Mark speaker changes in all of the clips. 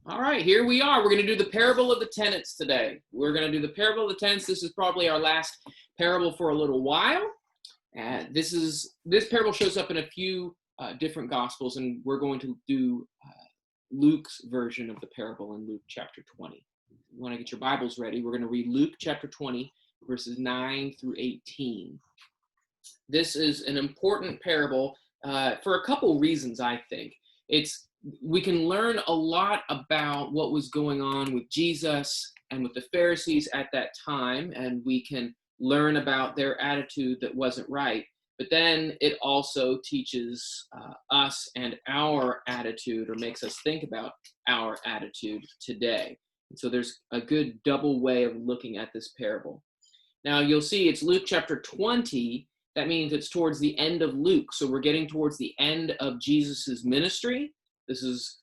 Speaker 1: All right, here we are. We're going to do the parable of the tenants today. We're going to do the parable of the tenants. This is probably our last parable for a little while. This parable shows up in a few different gospels, and we're going to do Luke's version of the parable in Luke chapter 20. If you want to get your Bibles ready, we're going to read Luke chapter 20, verses 9 through 18. This is an important parable for a couple reasons, I think. We can learn a lot about what was going on with Jesus and with the Pharisees at that time, and we can learn about their attitude that wasn't right. But then it also teaches us and our attitude, or makes us think about our attitude today. And so there's a good double way of looking at this parable. Now you'll see it's Luke chapter 20. That means it's towards the end of Luke. So we're getting towards the end of Jesus's ministry. This is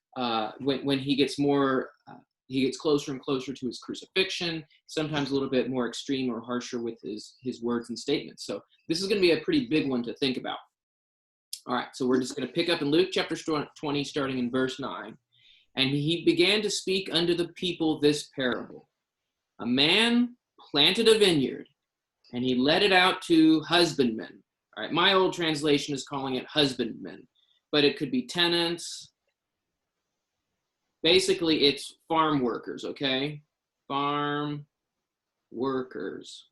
Speaker 1: when he gets closer and closer to his crucifixion, sometimes a little bit more extreme or harsher with his words and statements. So this is going to be a pretty big one to think about. All right, so we're just going to pick up in Luke chapter 20, starting in verse 9. And he began to speak unto the people this parable. A man planted a vineyard, and he let it out to husbandmen. All right, my old translation is calling it husbandmen, but it could be tenants. Basically, it's farm workers, okay? Farm workers.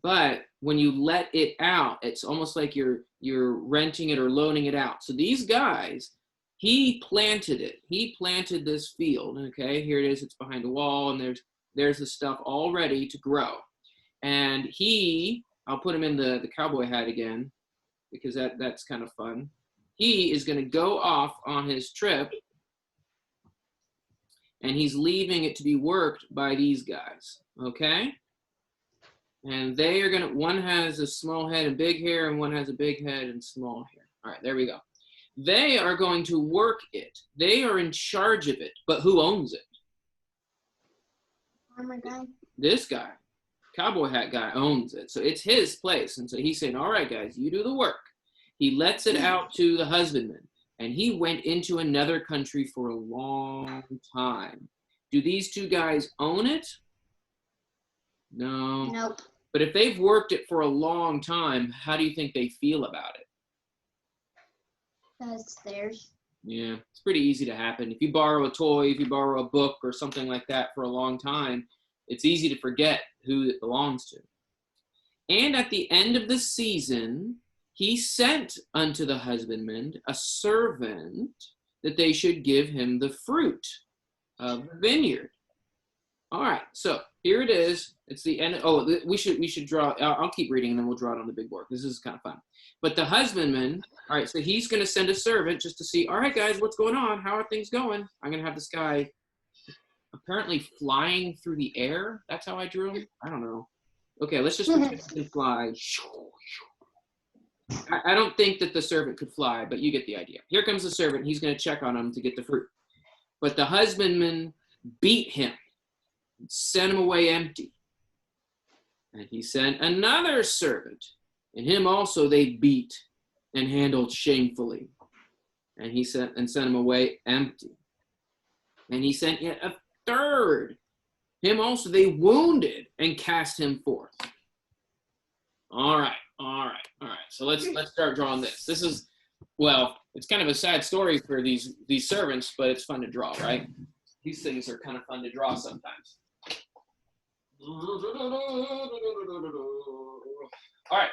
Speaker 1: But when you let it out, it's almost like you're renting it or loaning it out. So these guys, he planted it. He planted this field, okay? Here it is. It's behind a wall, and there's the stuff all ready to grow. And I'll put him in the cowboy hat again, because that's kind of fun. He is going to go off on his trip, and he's leaving it to be worked by these guys, okay? And they are one has a small head and big hair, and one has a big head and small hair. All right, there we go. They are going to work it. They are in charge of it, but who owns it?
Speaker 2: Farmer guy.
Speaker 1: This guy, cowboy hat guy, owns it. So it's his place. And so he's saying, all right, guys, you do the work. He lets it out to the husbandman. And he went into another country for a long time. Do these two guys own it? No.
Speaker 2: Nope.
Speaker 1: But if they've worked it for a long time, how do you think they feel about it?
Speaker 2: That's theirs.
Speaker 1: Yeah, it's pretty easy to happen. If you borrow a toy, if you borrow a book or something like that for a long time, it's easy to forget who it belongs to. And at the end of the season, he sent unto the husbandman a servant that they should give him the fruit of the vineyard. All right, so here it is. It's the end. Oh, we should draw. I'll keep reading, and then we'll draw it on the big board. This is kind of fun. But the husbandman, all right, so he's going to send a servant just to see, all right, guys, what's going on? How are things going? I'm going to have this guy apparently flying through the air. That's how I drew him. I don't know. Okay, let's just pretend he can fly. I don't think that the servant could fly, but you get the idea. Here comes the servant. He's going to check on him to get the fruit. But the husbandman beat him, sent him away empty. And he sent another servant, and him also they beat and handled shamefully. And he sent him away empty. And he sent yet a third. Him also they wounded and cast him forth. All right. So let's start drawing this. This is, well, it's kind of a sad story for these servants, but it's fun to draw, right? These things are kind of fun to draw sometimes. All right.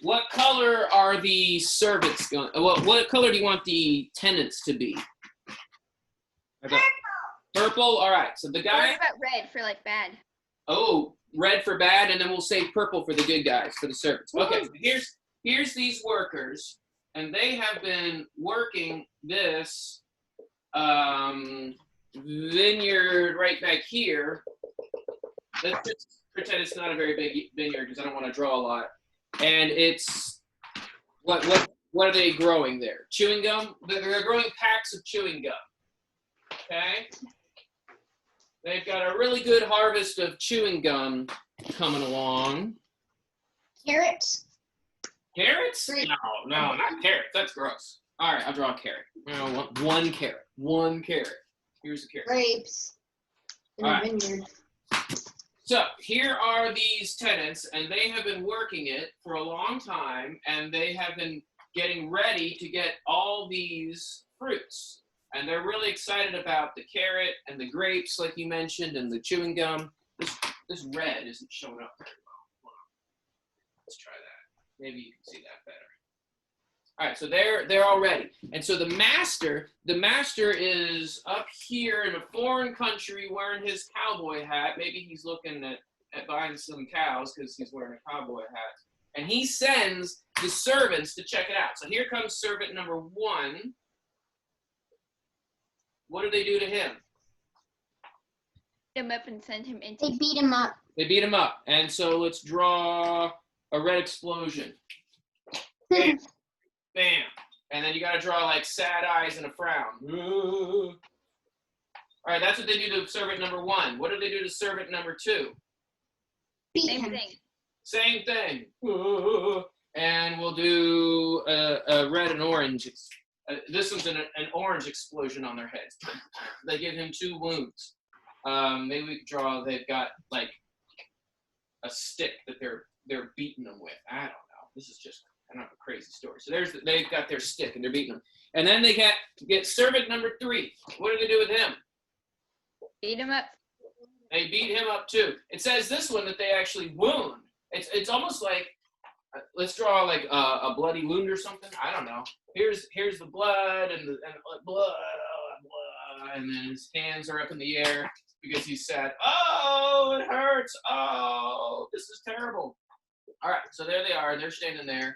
Speaker 1: What color are the servants going? What color do you want the tenants to be?
Speaker 2: Purple.
Speaker 1: Purple. All right. So the guy.
Speaker 2: What about red for like bad?
Speaker 1: Oh, red for bad, and then we'll say purple for the good guys, for the servants. Okay. So here's these workers, and they have been working this vineyard right back here. Let's just pretend it's not a very big vineyard because I don't want to draw a lot. And it's what are they growing there? Chewing gum? They're growing packs of chewing gum. Okay? They've got a really good harvest of chewing gum coming along.
Speaker 2: Carrots?
Speaker 1: Carrots? No, not carrots. That's gross. All right, I'll draw a carrot. I want one carrot. One carrot. Here's the carrot.
Speaker 2: Grapes in
Speaker 1: All
Speaker 2: the
Speaker 1: right.
Speaker 2: vineyard.
Speaker 1: So here are these tenants, and they have been working it for a long time, and they have been getting ready to get all these fruits. And they're really excited about the carrot and the grapes, like you mentioned, and the chewing gum. This red isn't showing up very well. Let's try that. Maybe you can see that better. All right, so they're all ready. And so the master is up here in a foreign country wearing his cowboy hat. Maybe he's looking at buying some cows because he's wearing a cowboy hat. And he sends the servants to check it out. So here comes servant number 1. What do they do to him?
Speaker 2: Him up and send him into.
Speaker 3: They beat him up.
Speaker 1: They beat him up. And so let's draw a red explosion. Bam. Bam. And then you got to draw like sad eyes and a frown. All right, that's what they do to servant number 1. What do they do to servant number 2?
Speaker 3: Beat
Speaker 2: Same
Speaker 3: him.
Speaker 2: thing.
Speaker 1: Same thing. And we'll do a red and orange. This one's an orange explosion on their heads. They give him 2 wounds. Maybe we could draw, they've got like a stick that they're beating them with. I don't know. This is just kind of a crazy story. So they've got their stick and they're beating them. And then they get servant number 3. What do they do with him?
Speaker 2: Beat him up.
Speaker 1: They beat him up too. It says this one that they actually wound. It's almost like, let's draw like a bloody wound or something. I don't know. Here's the blood and blood, and then his hands are up in the air because he's sad. Oh, it hurts. Oh, this is terrible. All right, so there they are. They're standing there,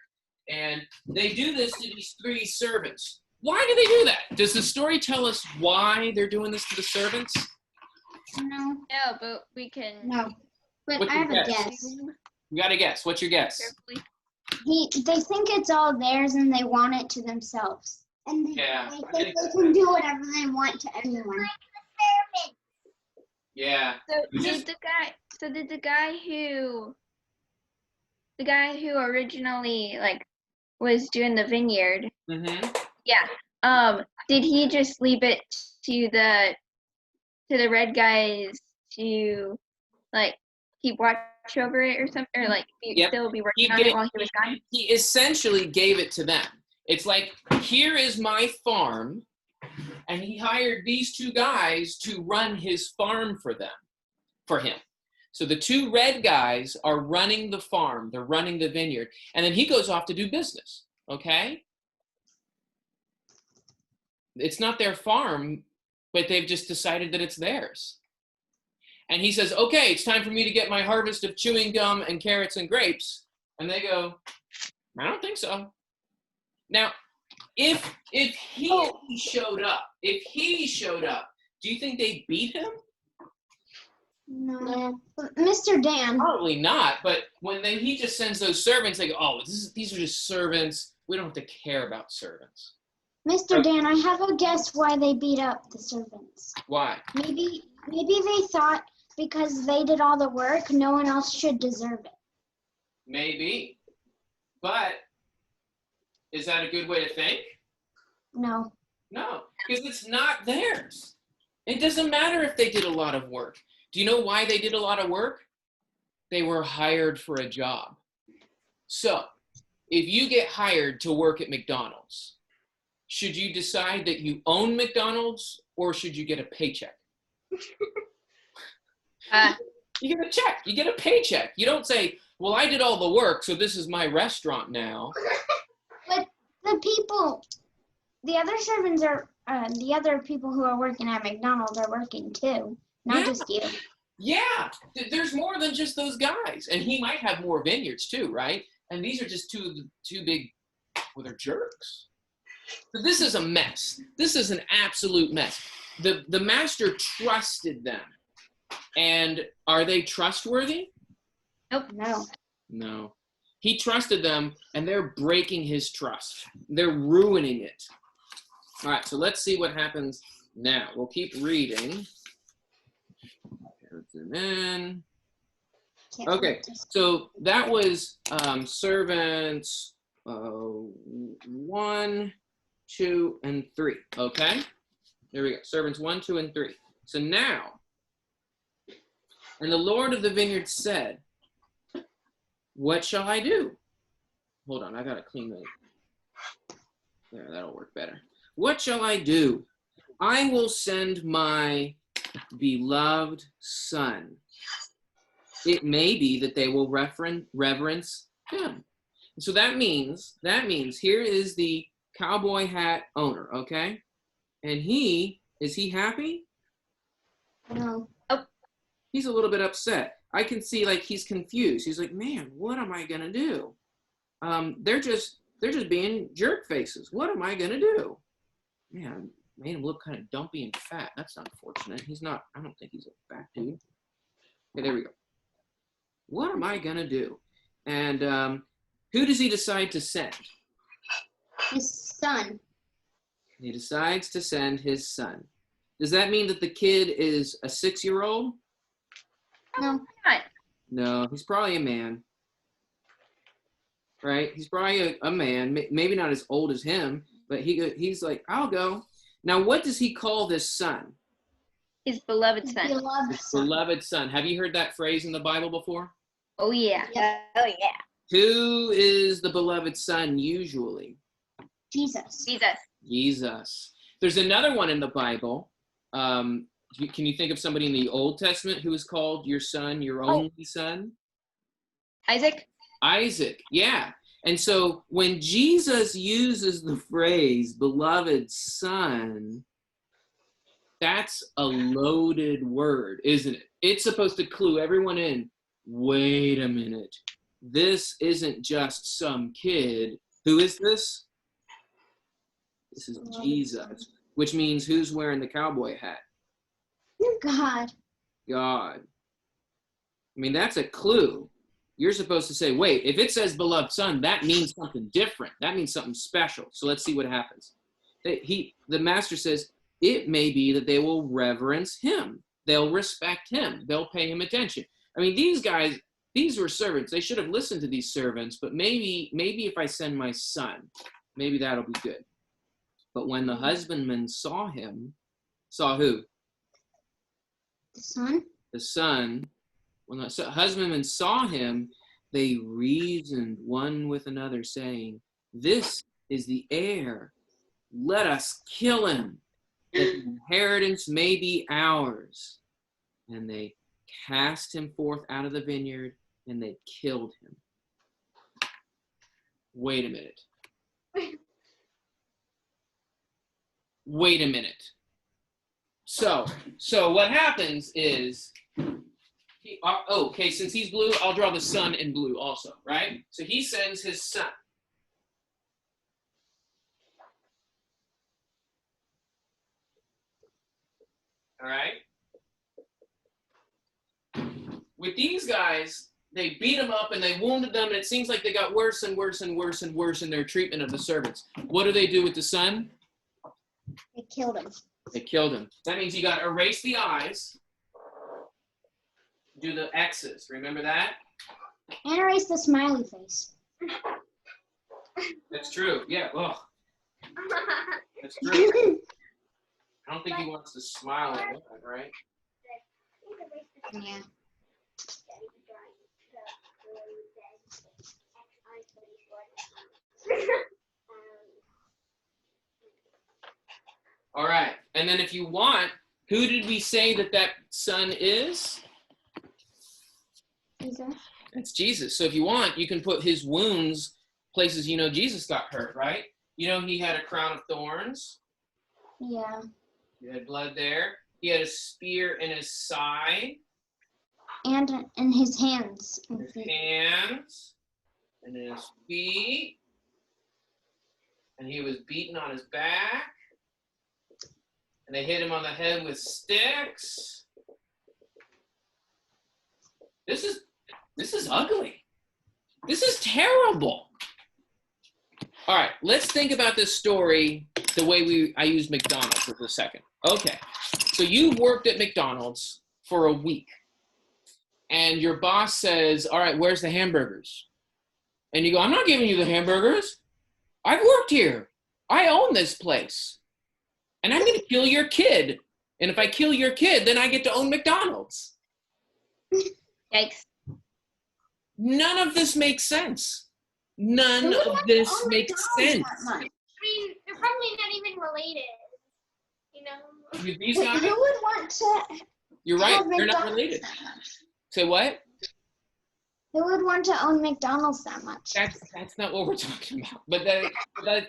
Speaker 1: and they do this to these 3 servants. Why do they do that? Does the story tell us why they're doing this to the servants?
Speaker 3: No.
Speaker 2: No, but we can.
Speaker 3: No. But
Speaker 1: What's
Speaker 3: I
Speaker 1: your
Speaker 3: have a
Speaker 1: guess?
Speaker 3: guess.
Speaker 1: You got to guess. What's your guess?
Speaker 2: Carefully.
Speaker 3: They think it's all theirs and they want it to themselves. And they
Speaker 1: Yeah, I
Speaker 3: think
Speaker 1: think
Speaker 3: they can do whatever they want to everyone.
Speaker 1: Yeah.
Speaker 2: So
Speaker 1: You
Speaker 2: did the guy who originally like was doing the vineyard?
Speaker 1: Mm-hmm.
Speaker 2: Yeah. Did he just leave it to the red guys to like keep watch over it or something, or like still be working on it while he was gone?
Speaker 1: He essentially gave it to them. It's like, here is my farm, and he hired these 2 guys to run his farm for him. So the 2 red guys are running the farm, they're running the vineyard, and then he goes off to do business, okay? It's not their farm, but they've just decided that it's theirs. And he says, okay, it's time for me to get my harvest of chewing gum and carrots and grapes. And they go, I don't think so. Now, if he showed up, do you think they beat him?
Speaker 3: No. Mr. Dan.
Speaker 1: Probably not, but when he just sends those servants, they go, oh, these are just servants. We don't have to care about servants.
Speaker 3: Mr. Dan, I have a guess why they beat up the servants.
Speaker 1: Why?
Speaker 3: Maybe they thought because they did all the work, no one else should deserve it.
Speaker 1: Maybe. But is that a good way to think?
Speaker 3: No.
Speaker 1: No, because it's not theirs. It doesn't matter if they did a lot of work. Do you know why they did a lot of work? They were hired for a job. So, if you get hired to work at McDonald's, should you decide that you own McDonald's or should you get a paycheck? You get a check. You get a paycheck. You don't say, well, I did all the work, so this is my restaurant now.
Speaker 3: But the other servants are, the other people who are working at McDonald's are working too, not just you.
Speaker 1: Yeah, there's more than just those guys. And he might have more vineyards too, right? And these are just two big, well, they're jerks. So this is a mess. This is an absolute mess. The master trusted them. And are they trustworthy?
Speaker 2: Nope.
Speaker 3: No.
Speaker 1: No. He trusted them, and they're breaking his trust. They're ruining it. All right, so let's see what happens now. We'll keep reading. Zoom in. Okay, so that was servants 1, 2, and 3. Okay? There we go. Servants 1, 2, and 3. So now, and the Lord of the vineyard said, what shall I do? Hold on, I gotta clean that. There, that'll work better. What shall I do? I will send my beloved son. It may be that they will reverence him. So that means here is the cowboy hat owner, okay? And is he happy?
Speaker 3: No.
Speaker 2: Oh.
Speaker 1: He's a little bit upset. I can see like he's confused. He's like, man, what am I gonna do? They're just being jerk faces. What am I gonna do? Man, made him look kind of dumpy and fat. That's unfortunate. He's not, I don't think he's a fat dude. Okay, there we go. What am I gonna do? And who does he decide to send?
Speaker 3: His son.
Speaker 1: He decides to send his son. Does that mean that the kid is a 6-year-old?
Speaker 3: No.
Speaker 2: Not.
Speaker 1: No, he's probably a man. Right? He's probably a man, maybe not as old as him, but he's like, I'll go. Now, what does he call this son?
Speaker 2: His beloved son.
Speaker 3: Beloved
Speaker 1: His
Speaker 3: son.
Speaker 1: beloved son. Have you heard that phrase in the Bible before?
Speaker 2: Oh yeah.
Speaker 3: Yeah.
Speaker 2: Oh yeah.
Speaker 1: Who is the beloved son usually?
Speaker 3: Jesus.
Speaker 2: Jesus.
Speaker 1: Jesus. There's another one in the Bible. Can you think of somebody in the Old Testament who is called your son, your only son?
Speaker 2: Isaac.
Speaker 1: Isaac, yeah. And so when Jesus uses the phrase beloved son, that's a loaded word, isn't it? It's supposed to clue everyone in. Wait a minute. This isn't just some kid. Who is this? This is Jesus, which means who's wearing the cowboy hat?
Speaker 3: God.
Speaker 1: God. I mean, that's a clue. You're supposed to say, wait, if it says beloved son, that means something different. That means something special. So let's see what happens. The master says, it may be that they will reverence him. They'll respect him. They'll pay him attention. I mean, these guys, these were servants. They should have listened to these servants, but maybe if I send my son, maybe that'll be good. But when the husbandman saw him, saw who?
Speaker 3: The son.
Speaker 1: The son. When the husbandmen saw him, they reasoned one with another, saying, this is the heir. Let us kill him, that the inheritance may be ours. And they cast him forth out of the vineyard, and they killed him. Wait a minute. Wait a minute. So what happens is, okay, since he's blue, I'll draw the sun in blue also, right? So he sends his son. All right? With these guys, they beat them up and they wounded them, and it seems like they got worse and worse and worse and worse in their treatment of the servants. What do they do with the son?
Speaker 3: They killed him.
Speaker 1: They killed him. That means you got to erase the eyes. Do the X's. Remember that?
Speaker 3: And erase the smiley face.
Speaker 1: That's true. Yeah. Ugh. That's true. I don't think he wants to smile at that, right?
Speaker 3: Yeah.
Speaker 1: All right. And then if you want, who did we say that son is?
Speaker 3: Jesus.
Speaker 1: It's Jesus. So if you want, you can put his wounds places you know Jesus got hurt, right? You know he had a crown of thorns.
Speaker 3: Yeah.
Speaker 1: He had blood there. He had a spear in his side.
Speaker 3: And in his hands.
Speaker 1: His hands. And in his feet. And he was beaten on his back. And they hit him on the head with sticks. This is ugly. This is terrible. All right, let's think about this story the way I use McDonald's for a second. Okay, so you've worked at McDonald's for a week, and your boss says, all right, where's the hamburgers? And you go, I'm not giving you the hamburgers. I've worked here. I own this place, and I'm going to kill your kid. And if I kill your kid, then I get to own McDonald's.
Speaker 2: Yikes.
Speaker 1: None of this makes sense. None of this makes sense.
Speaker 3: I mean, they're probably not even related. You know?
Speaker 1: These guys,
Speaker 3: Who would want to?
Speaker 1: you're right,
Speaker 3: have
Speaker 1: they're not
Speaker 3: McDonald's
Speaker 1: related.
Speaker 3: that much?
Speaker 1: Say what?
Speaker 3: Who would want to own McDonald's that much?
Speaker 1: That's not what we're talking about. But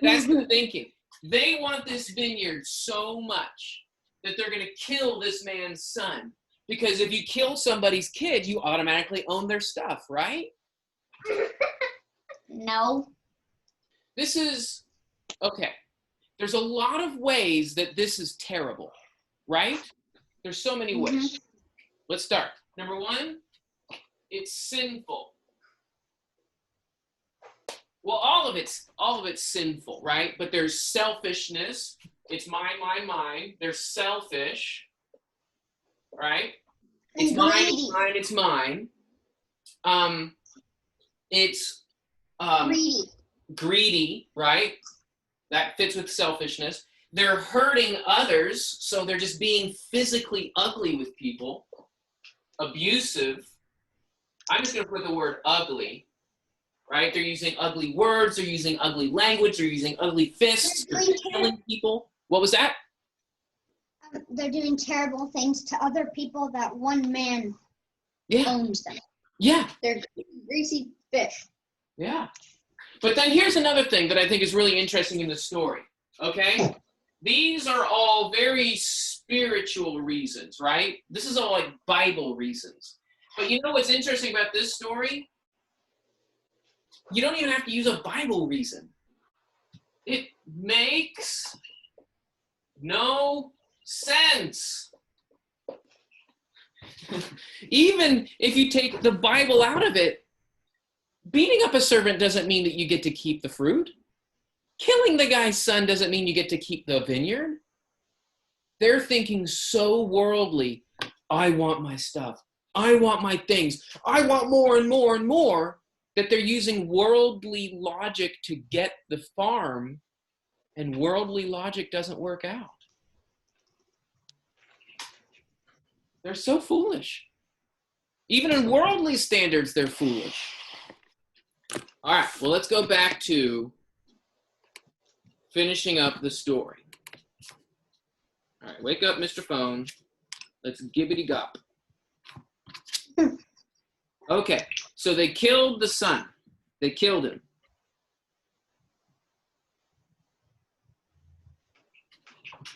Speaker 1: that's the thinking. They want this vineyard so much that they're going to kill this man's son. Because if you kill somebody's kid, you automatically own their stuff, right?
Speaker 3: No.
Speaker 1: This is, okay. There's a lot of ways that this is terrible, right? There's so many ways. Let's start. Number one, it's sinful. Well, all of it's sinful, right? But there's selfishness. It's mine, mine, mine. There's selfish, right? It's mine, it's mine, it's mine. It's greedy, right? That fits with selfishness. They're hurting others, so they're just being physically ugly with people. Abusive. I'm just going to put the word ugly, right? They're using ugly words. They're using ugly language. They're using ugly fists. They're killing people. What was that?
Speaker 3: They're doing terrible things to other people that one man owns them.
Speaker 1: Yeah.
Speaker 3: They're greasy fish.
Speaker 1: Yeah. But then here's another thing that I think is really interesting in the story, okay? These are all very spiritual reasons, right? This is all like Bible reasons. But you know what's interesting about this story? You don't even have to use a Bible reason. It makes no sense. Even if you take the Bible out of it, beating up a servant doesn't mean that you get to keep the fruit. Killing the guy's son doesn't mean you get to keep the vineyard. They're thinking so worldly. I want my stuff. I want my things. I want more and more and more, that they're using worldly logic to get the farm, and worldly logic doesn't work out. They're so foolish. Even in worldly standards, they're foolish. All right, well, let's go back to finishing up the story. All right, wake up, Mr. Phone. Let's gibbity gop. Okay, so they killed the son. They killed him.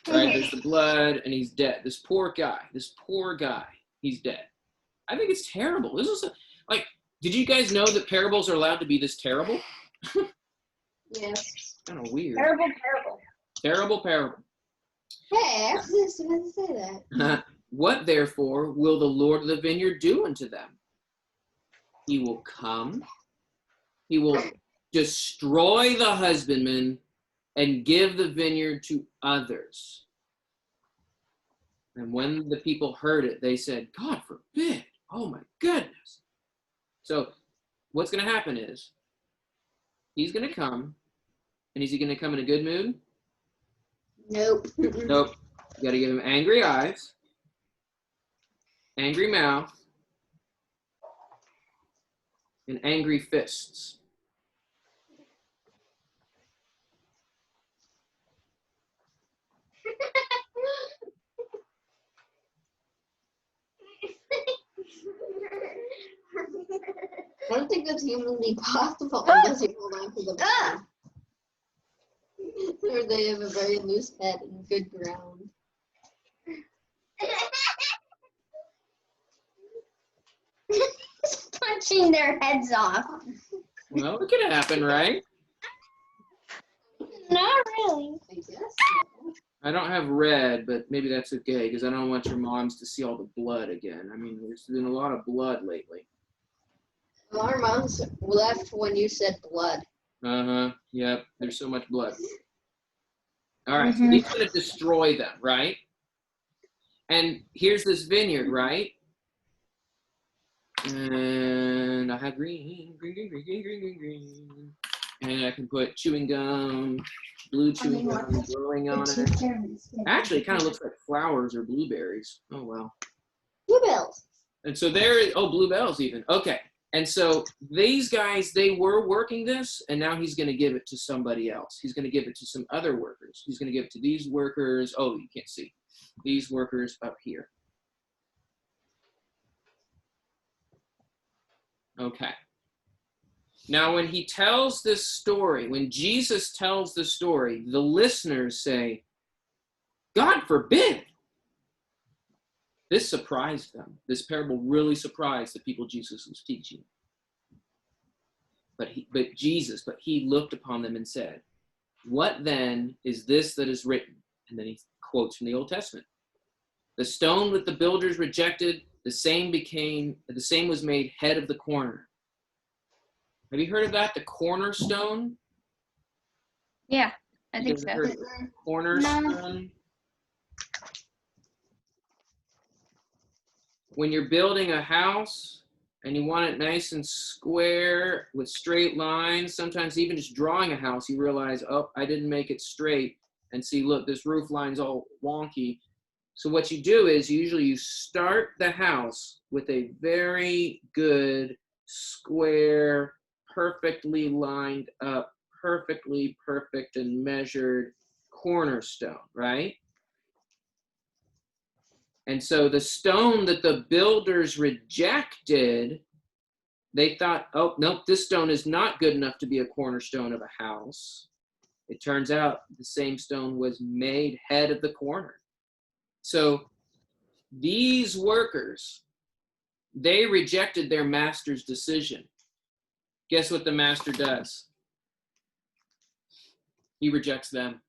Speaker 1: All right, there's the blood, and he's dead. This poor guy, he's dead. I think it's terrible. This is like, did you guys know that parables are allowed to be this terrible?
Speaker 3: Yes.
Speaker 1: Kind of weird.
Speaker 3: Terrible.
Speaker 1: Terrible parable.
Speaker 3: Hey, I was just about to say that.
Speaker 1: What therefore will the Lord of the vineyard do unto them? He will come. He will destroy the husbandman and give the vineyard to others. And when the people heard it, they said, God forbid. Oh my goodness. So what's going to happen is he's going to come. And is he going to come in a good mood?
Speaker 3: Nope.
Speaker 1: Nope. You got to give him angry eyes, angry mouth, and angry fists.
Speaker 3: I don't think that's humanly possible unless you hold on to the bottom. Or they have a very loose head and good ground. Just punching their heads off.
Speaker 1: Well, it could happen, right?
Speaker 3: Not really. I guess so.
Speaker 1: I don't have red, but maybe that's okay because I don't want your moms to see all the blood again. I mean, there's been a lot of blood lately.
Speaker 3: Our moms left when you said blood.
Speaker 1: Uh-huh. Yep. There's so much blood. All right. So he's going to destroy them, right? And here's this vineyard, right? And I have green. And I can put chewing gum blue chewing gum growing on it. Actually, it kind of looks like flowers or blueberries. Oh, well.
Speaker 3: Bluebells.
Speaker 1: And so bluebells even. Okay. And so these guys, they were working this, and now he's going to give it to somebody else. He's going to give it to some other workers. He's going to give it to these workers. Oh, you can't see. These workers up here. Okay. Now, when he tells this story, when Jesus tells the story, the listeners say, God forbid. This surprised them. This parable really surprised the people Jesus was teaching. But he looked upon them and said, what then is this that is written? And then he quotes from the Old Testament. The stone that the builders rejected, the same was made head of the corner. Have you heard of that? The cornerstone?
Speaker 2: Yeah, I think so.
Speaker 1: Heard of cornerstone? No. When you're building a house and you want it nice and square with straight lines, sometimes even just drawing a house, you realize, oh, I didn't make it straight. And see, look, this roof line's all wonky. So what you do is usually you start the house with a very good, square, perfectly lined up, perfectly perfect and measured cornerstone, right? And so the stone that the builders rejected, they thought, oh, nope, this stone is not good enough to be a cornerstone of a house. It turns out the same stone was made head of the corner. So these workers, they rejected their master's decision. Guess what the master does? He rejects them.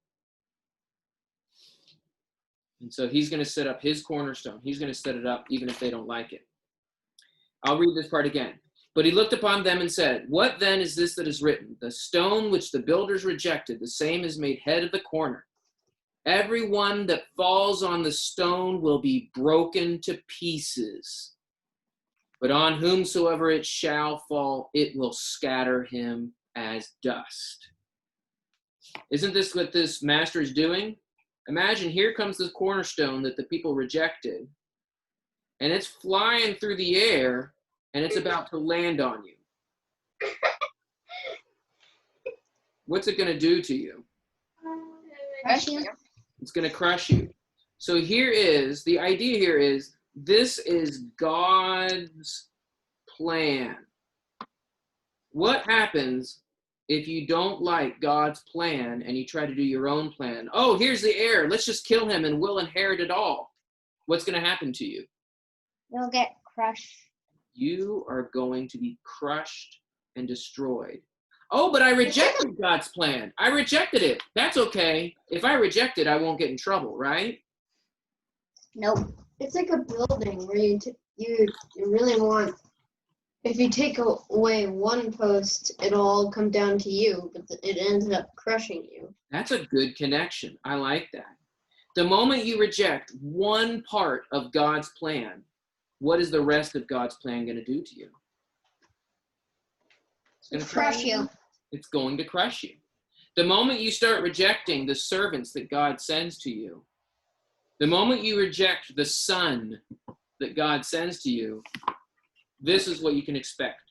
Speaker 1: And so he's going to set up his cornerstone. He's going to set it up even if they don't like it. I'll read this part again. But he looked upon them and said, what then is this that is written? The stone which the builders rejected, the same is made head of the corner. Everyone that falls on the stone will be broken to pieces. But on whomsoever it shall fall, it will scatter him as dust. Isn't this what this master is doing? Imagine here comes the cornerstone that the people rejected, and it's flying through the air, and it's about to land on you. What's it going to do to you? It's going to crush you. So the idea here is, this is God's plan. What happens if you don't like God's plan and you try to do your own plan? Oh, here's the heir. Let's just kill him and we'll inherit it all. What's going to happen to you?
Speaker 3: You'll get crushed.
Speaker 1: You are going to be crushed and destroyed. Oh, but I rejected God's plan. I rejected it. That's okay. If I reject it, I won't get in trouble, right?
Speaker 3: Nope.
Speaker 4: It's like a building where you really want, if you take away one post, it'll all come down to you, but it ends up crushing you.
Speaker 1: That's a good connection. I like that. The moment you reject one part of God's plan, what is the rest of God's plan going to do to you? It's going to
Speaker 3: crush you.
Speaker 1: It's going to crush you. The moment you start rejecting the servants that God sends to you, the moment you reject the son that God sends to you, this is what you can expect.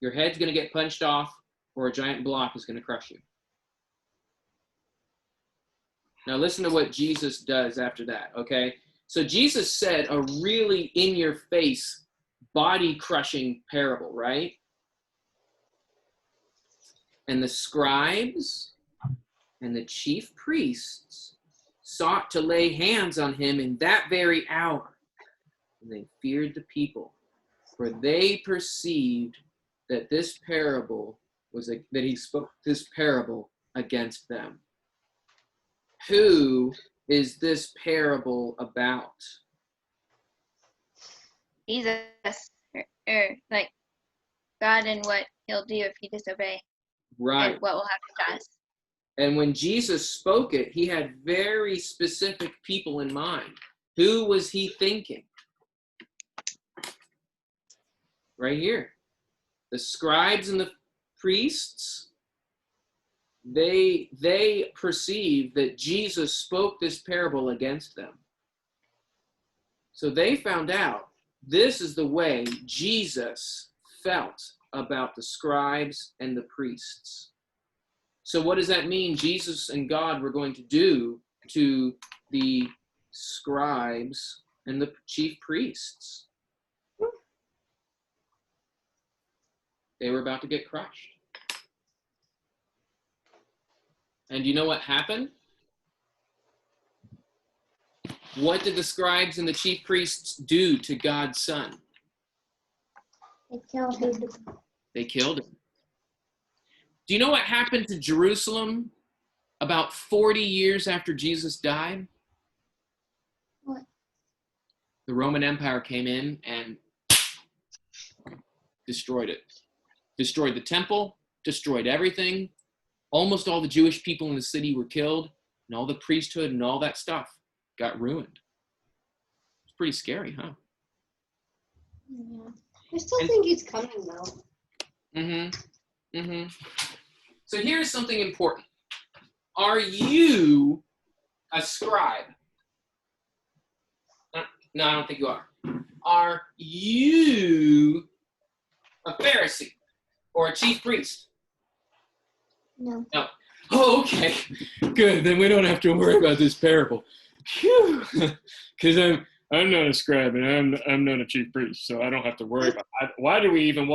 Speaker 1: Your head's going to get punched off, or a giant block is going to crush you. Now listen to what Jesus does after that, okay? So Jesus said a really in-your-face, body-crushing parable, right? And the scribes and the chief priests sought to lay hands on him in that very hour. And they feared the people, for they perceived that this parable that he spoke this parable against them. Who is this parable about?
Speaker 2: Jesus, or like God and what he'll do if you disobey.
Speaker 1: Right.
Speaker 2: And what will happen to us.
Speaker 1: And when Jesus spoke it, he had very specific people in mind. Who was he thinking? Right here. The scribes and the priests they perceived that Jesus spoke this parable against them. So they found out this is the way Jesus felt about the scribes and the priests. So what does that mean Jesus and God were going to do to the scribes and the chief priests? They were about to get crushed. And you know what happened? What did the scribes and the chief priests do to God's son?
Speaker 3: They killed him.
Speaker 1: They killed him. Do you know what happened to Jerusalem about 40 years after Jesus died?
Speaker 3: What?
Speaker 1: The Roman Empire came in and destroyed it. Destroyed the temple, destroyed everything. Almost all the Jewish people in the city were killed, and all the priesthood and all that stuff got ruined. It's pretty scary, huh?
Speaker 3: Yeah.
Speaker 4: I still think he's coming though.
Speaker 1: So here's something important. Are you a scribe? No, I don't think you are. Are you a Pharisee or a chief priest?
Speaker 3: No.
Speaker 1: No. Oh, okay. Good. Then we don't have to worry about this parable. Phew. Because I'm not a scribe and I'm not a chief priest, so I don't have to worry about it. Why do we even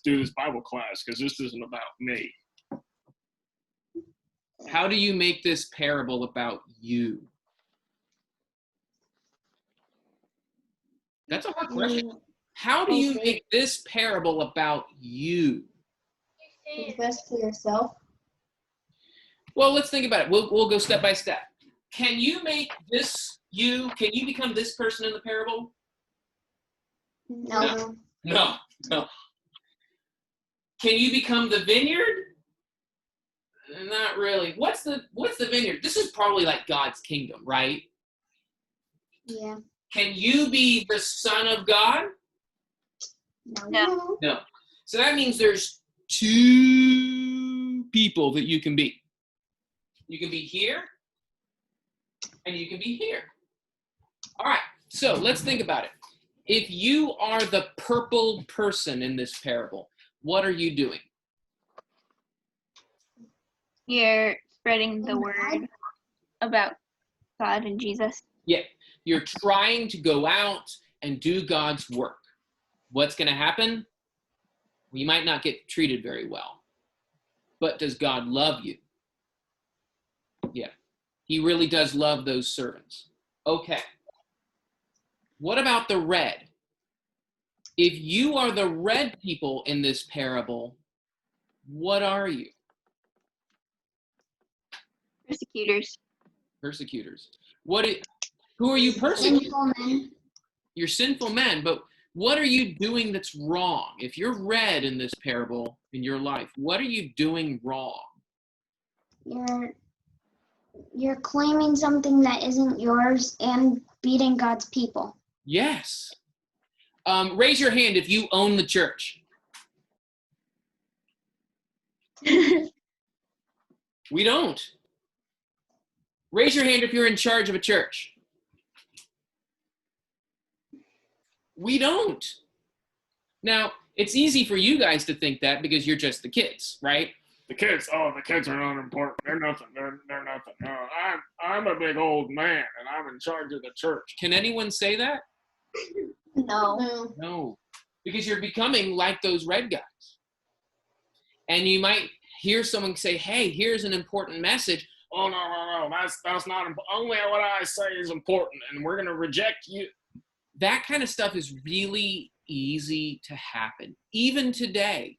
Speaker 1: do this Bible class? Because this isn't about me. How do you make this parable about you? That's a hard question. How do you make this parable about you?
Speaker 4: Invest for yourself.
Speaker 1: Well, let's think about it. We'll go step by step. Can you make this you? Can you become this person in the parable?
Speaker 3: No.
Speaker 1: No. Can you become the vineyard? Not really. What's the vineyard? This is probably like God's kingdom, right?
Speaker 3: Yeah.
Speaker 1: Can you be the son of God?
Speaker 3: No.
Speaker 1: No. So that means there's two people that you can be. You can be here, and you can be here. All right, so let's think about it. If you are the purple person in this parable, what are you doing?
Speaker 2: You're spreading the word about God and Jesus.
Speaker 1: Yeah, you're trying to go out and do God's work. What's going to happen? You might not get treated very well. But does God love you? Yeah, he really does love those servants. Okay. What about the red? If you are the red people in this parable, what are you?
Speaker 2: Persecutors.
Speaker 1: Persecutors. Who are you persecuting?
Speaker 3: Sinful men.
Speaker 1: You're sinful men, but what are you doing that's wrong? If you're red in this parable in your life, what are you doing wrong?
Speaker 3: You're claiming something that isn't yours and beating God's people.
Speaker 1: Yes. Raise your hand if you own the church. We don't. Raise your hand if you're in charge of a church. We don't. Now, it's easy for you guys to think that because you're just the kids, right? The kids are not important. They're nothing. They're nothing. No, I'm a big old man and I'm in charge of the church. Can anyone say that?
Speaker 3: No.
Speaker 1: No. Because you're becoming like those red guys. And you might hear someone say, hey, here's an important message. Oh, no. That's not only what I say is important, and we're going to reject you. That kind of stuff is really easy to happen, even today.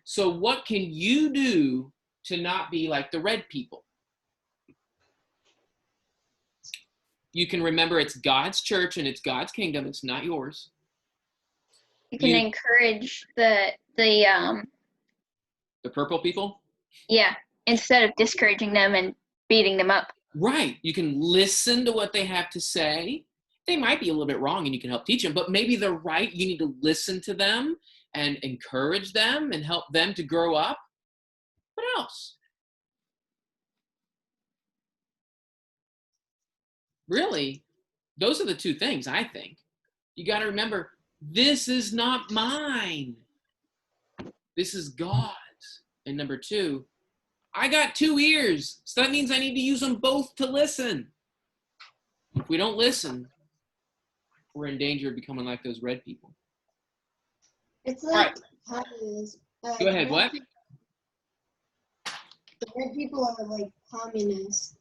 Speaker 1: So what can you do to not be like the red people? You can remember it's God's church and it's God's kingdom. It's not yours.
Speaker 2: You can encourage the
Speaker 1: purple people?
Speaker 2: Yeah, instead of discouraging them and beating them up.
Speaker 1: Right. You can listen to what they have to say. They might be a little bit wrong and you can help teach them, but maybe they're right. You need to listen to them and encourage them and help them to grow up. What else? Really, those are the two things I think. You got to remember, this is not mine. This is God's. And number two, I got 2 ears. So that means I need to use them both to listen. If we don't listen, we're in danger of becoming like those red people.
Speaker 4: It's like communism.
Speaker 1: Go ahead, what?
Speaker 4: The red people are like communism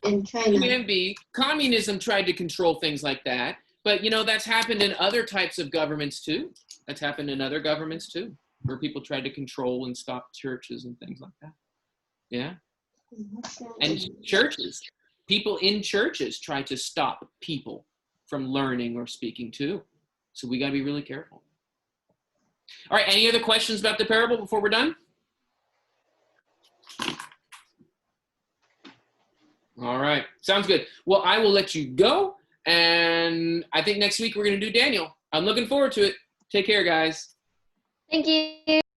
Speaker 4: in China.
Speaker 1: Can be. Communism tried to control things like that. But, you know, that's happened in other types of governments too. That's happened in other governments too, where people tried to control and stop churches and things like that. Yeah. And churches. People in churches try to stop people from learning or speaking too. So we got to be really careful. All right. Any other questions about the parable before we're done? All right. Sounds good. Well, I will let you go. And I think next week we're going to do Daniel. I'm looking forward to it. Take care, guys.
Speaker 2: Thank you.